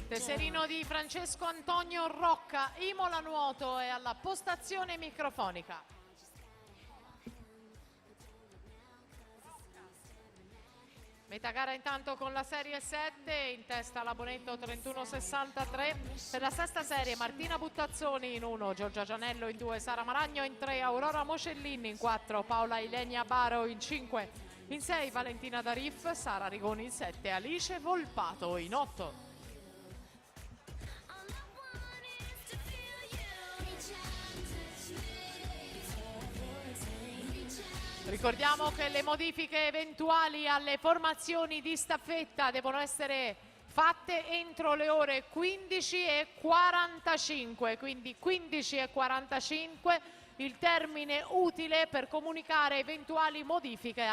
Tesserino di Francesco Antonio Rocca, Imola Nuoto è alla postazione microfonica. Metà gara intanto con la serie 7, in testa la Bonetto 31,63. Per la sesta serie Martina Buttazzoni in 1, Giorgia Gianello in 2, Sara Maragno in 3, Aurora Moscellin in 4, Paola Ilenia Baro in 5, in 6 Valentina Darif, Sara Rigoni in 7, Alice Volpato in 8. Ricordiamo che le modifiche eventuali alle formazioni di staffetta devono essere fatte entro le ore 15:45, quindi 15:45 il termine utile per comunicare eventuali modifiche alle